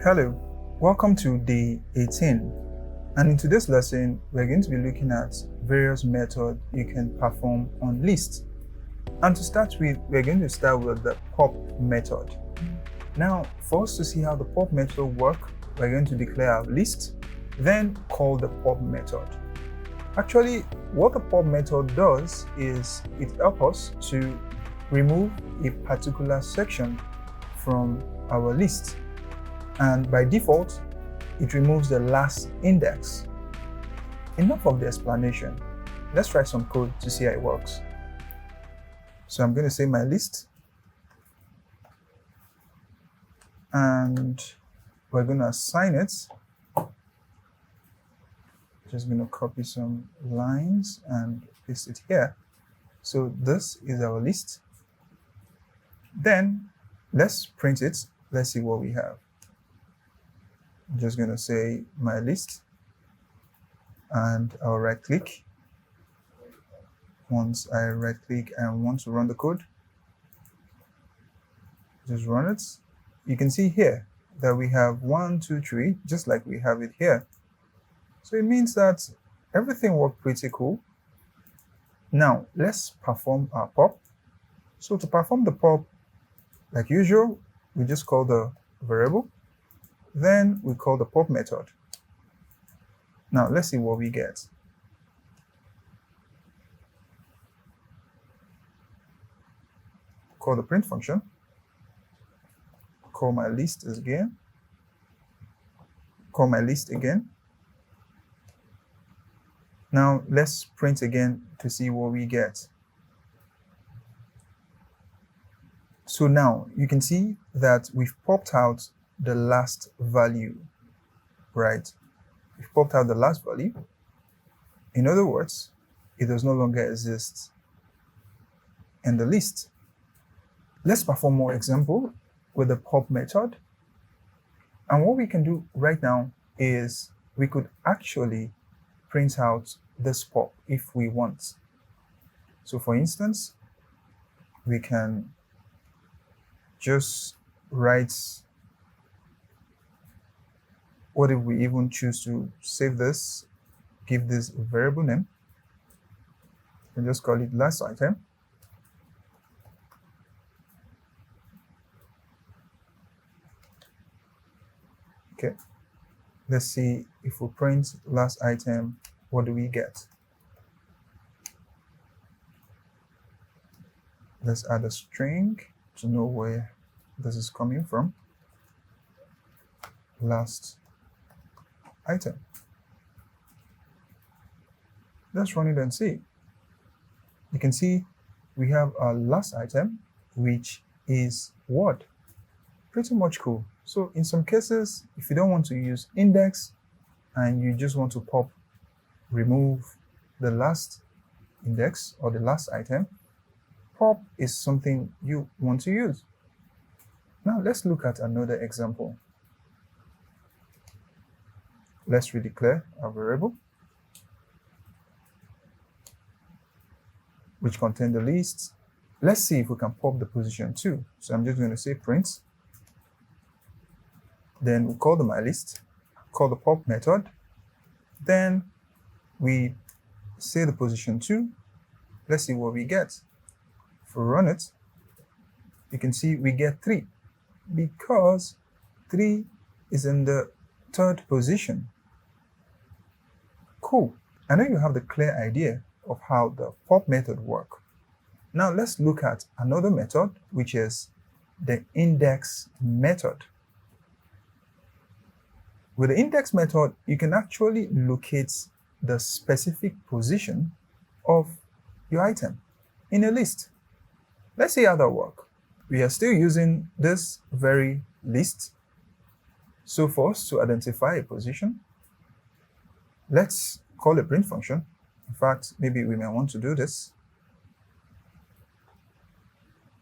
Hello, welcome to day 18, and in today's lesson we're going to be looking at various methods you can perform on lists. And to start with, we're going to start with the pop method. Now, for us to see how the pop method works, we're going to declare our list, then call the pop method. Actually, what the pop method does is it helps us to remove a particular section from our list. And by default, it removes the last index. Enough of the explanation. Let's write some code to see how it works. So I'm going to say my list, and we're going to assign it. Just going to copy some lines and paste it here. So this is our list. Then let's print it. Let's see what we have. I'm just going to say my list, and I'll right click. Once I right click and want to run the code, just run it. You can see here that we have 1, 2, 3, just like we have it here. So it means that everything worked pretty cool. Now let's perform our pop. So to perform the pop, like usual, we just call the variable. Then we call the pop method. Now let's see what we get. Call the print function. Call my list again. Call my list again. Now let's print again to see what we get. So now you can see that we've popped out the last value, right? We've popped out the last value. In other words, it does no longer exist in the list. Let's perform more example with the pop method. And what we can do right now is we could actually print out this pop if we want. So for instance, we can just write, what if we even choose to save this, give this a variable name, and just call it last item. Okay, let's see if we print last item, what do we get? Let's add a string to know where this is coming from. Last item. Let's run it and see. You can see we have our last item, which is what? Pretty much cool. So in some cases, if you don't want to use index and you just want to pop, remove the last index or the last item, pop is something you want to use. Now let's look at another example. Let's redeclare our variable, which contains the list. Let's see if we can pop the position too. So I'm just going to say print. Then we call the myList, call the pop method. Then we say the position 2. Let's see what we get. If we run it, you can see we get 3 because 3 is in the 3rd position. Cool. I know you have the clear idea of how the pop method works. Now let's look at another method, which is the index method. With the index method, you can actually locate the specific position of your item in a list. Let's see how that works. We are still using this very list. So for us to identify a position, let's call a print function. In fact, maybe we may want to do this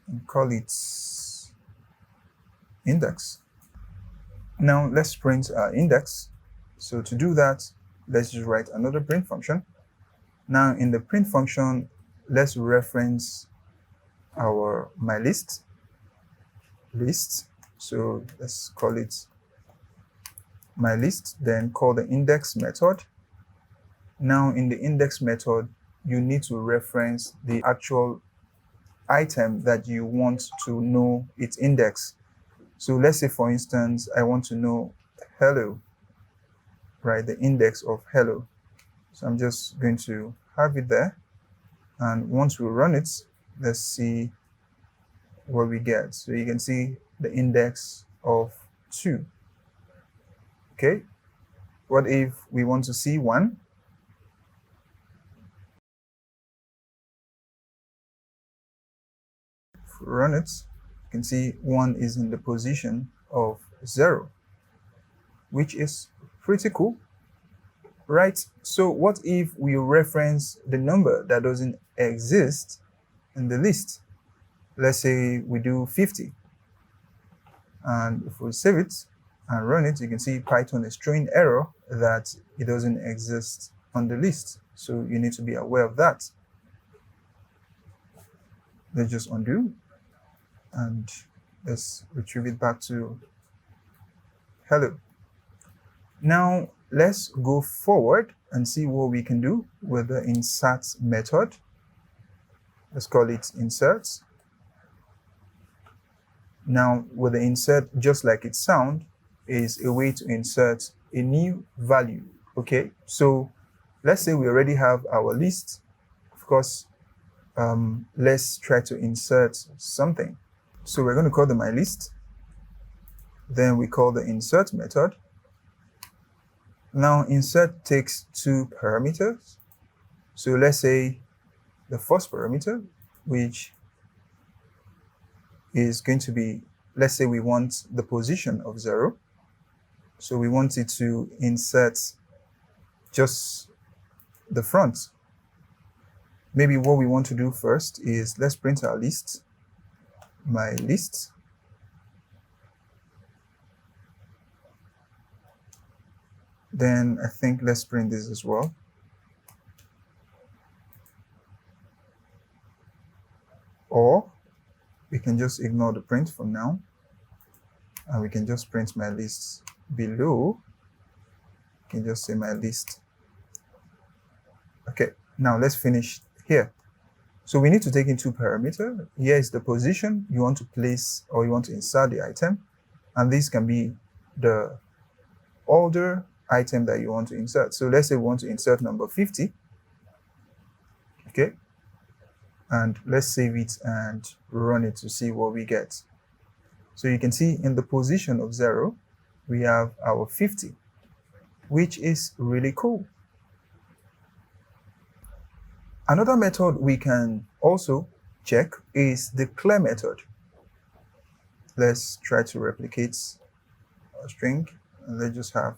and call it index. Now let's print our index. So to do that, let's just write another print function. Now in the print function, let's reference our myList list. So let's call it my list, then call the index method. Now in the index method, you need to reference the actual item that you want to know its index. So let's say, for instance, I want to know hello, right? The index of hello. So I'm just going to have it there. And once we run it, let's see what we get. So you can see the index of 2. Okay. What if we want to see 1? If we run it, you can see 1 is in the position of 0, which is pretty cool, right? So what if we reference the number that doesn't exist in the list? Let's say we do 50. And if we save it and run it, you can see Python is throwing error that it doesn't exist on the list. So you need to be aware of that. Let's just undo and let's retrieve it back to hello. Now let's go forward and see what we can do with the insert method. Let's call it insert. Now with the insert, just like it sounds, is a way to insert a new value. Okay, so let's say we already have our list. Of course, let's try to insert something. So we're going to call the myList. Then we call the insert method. Now insert takes 2 parameters. So let's say the first parameter, which is going to be, let's say we want the position of 0. So we want it to insert just the front. Maybe what we want to do first is let's print our list, my list. Then I think let's print this as well. Or we can just ignore the print for now, and we can just print my list below. You can just say my list. Okay, now let's finish here. So we need to take in 2 parameters. Here is the position you want to place or you want to insert the item, and this can be the order item that you want to insert. So let's say we want to insert number 50. Okay, and let's save it and run it to see what we get. So you can see in the position of 0, we have our 50, which is really cool. Another method we can also check is the clear method. Let's try to replicate a string, and let's just have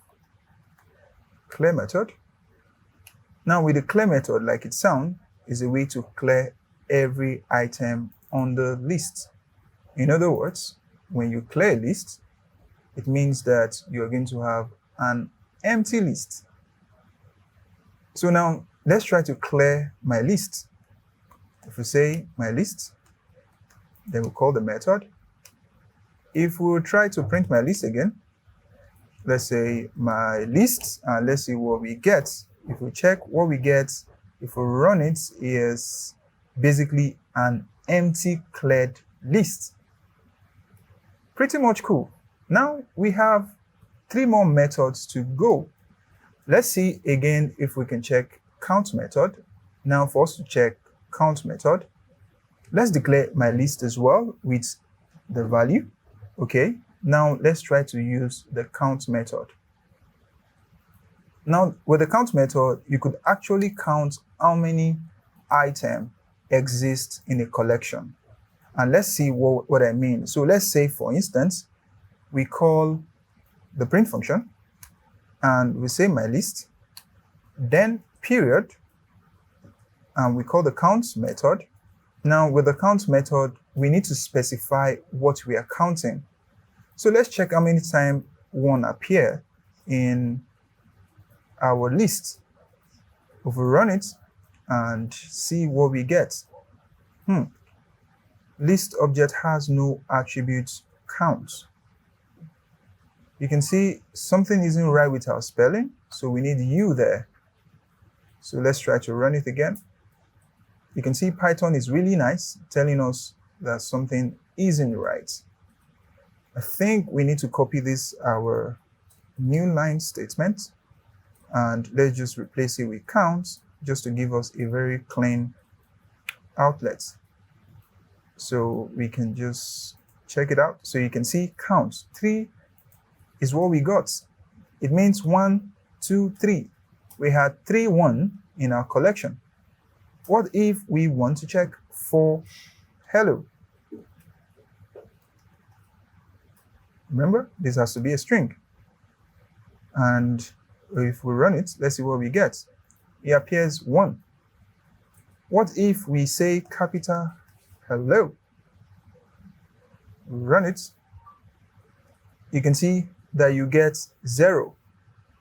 clear method. Now with the clear method, like it sounds, is a way to clear every item on the list. In other words, when you clear a list, it means that you're going to have an empty list. So now let's try to clear my list. If we say my list, then we'll call the method. If we try to print my list again, let's say my list, and let's see what we get. If we check what we get, if we run it, is basically an empty cleared list. Pretty much cool. Now we have 3 more methods to go. Let's see again if we can check count method. Now for us to check count method, let's declare my list as well with the value. Okay, now let's try to use the count method. Now with the count method, you could actually count how many items exist in a collection. And let's see what I mean. So let's say, for instance, we call the print function and we say my list, then period, and we call the count method. Now with the count method, we need to specify what we are counting. So let's check how many times 1 appear in our list. If we run it and see what we get. List object has no attribute count. You can see something isn't right with our spelling, so we need U there. So let's try to run it again. You can see Python is really nice, telling us that something isn't right. I think we need to copy this, our new line statement, and let's just replace it with count, just to give us a very clean outlet. So we can just check it out. So you can see count 3 is what we got. It means 1, 2, 3. We had 3, 1 in our collection. What if we want to check for hello? Remember, this has to be a string. And if we run it, let's see what we get. It appears 1. What if we say capital hello? Run it. You can see that you get 0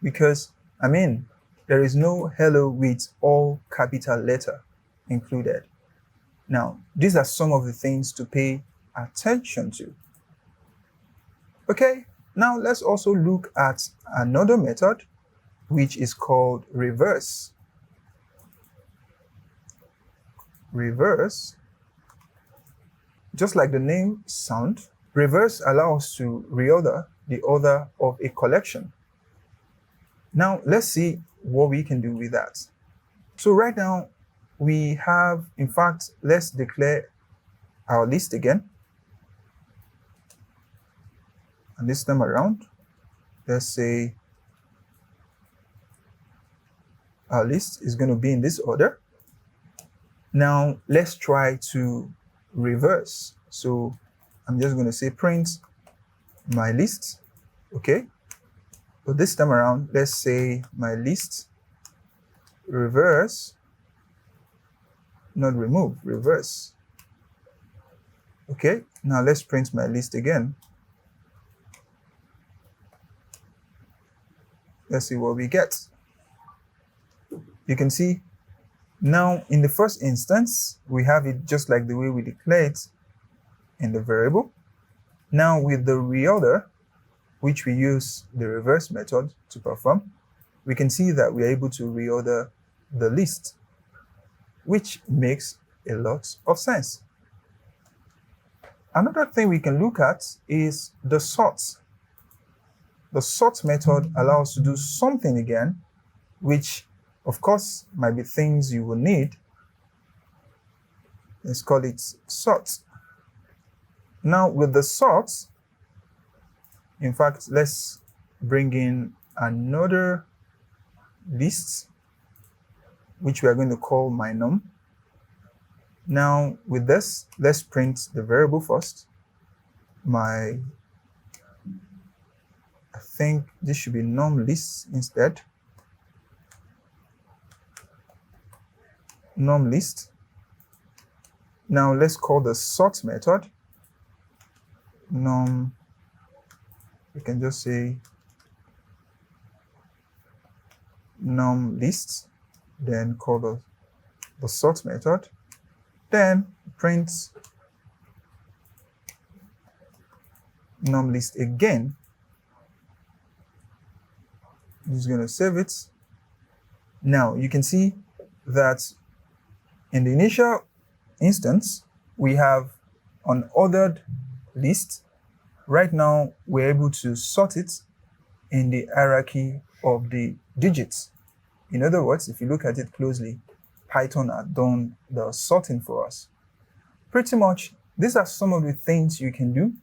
because, there is no hello with all capital letter included. Now, these are some of the things to pay attention to. Okay, now let's also look at another method which is called reverse. Reverse, just like the name sounds, reverse allows us to reorder the order of a collection. Now let's see what we can do with that. So right now we have, in fact, let's declare our list again. And this time around, let's say our list is going to be in this order. Now let's try to reverse. So I'm just going to say print my list. Okay. So this time around, let's say my list reverse, not remove, reverse. Okay. Now let's print my list again. Let's see what we get. You can see now in the first instance, we have it just like the way we declared it in the variable. Now with the reorder, which we use the reverse method to perform, we can see that we are able to reorder the list, which makes a lot of sense. Another thing we can look at is the sort. The sort method allows us to do something again, which of course might be things you will need. Let's call it sort. Now with the sort, in fact, let's bring in another list, which we are going to call my num. Now with this, let's print the variable first. I think this should be num list instead. Num list. Now let's call the sort method num. We can just say num list, then call the sort method, then print num list again. I'm just going to save it. Now you can see that in the initial instance, we have an ordered list. Right now, we're able to sort it in the hierarchy of the digits. In other words, if you look at it closely, Python has done the sorting for us. Pretty much, these are some of the things you can do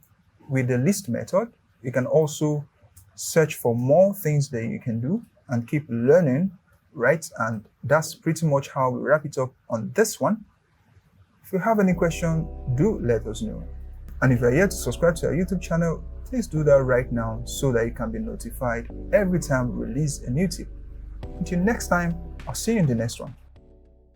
with the list method. You can also search for more things that you can do and keep learning, right? And that's pretty much how we wrap it up on this one. If you have any question, do let us know. And if you're yet to subscribe to our YouTube channel, please do that right now so that you can be notified every time we release a new tip. Until next time, I'll see you in the next one.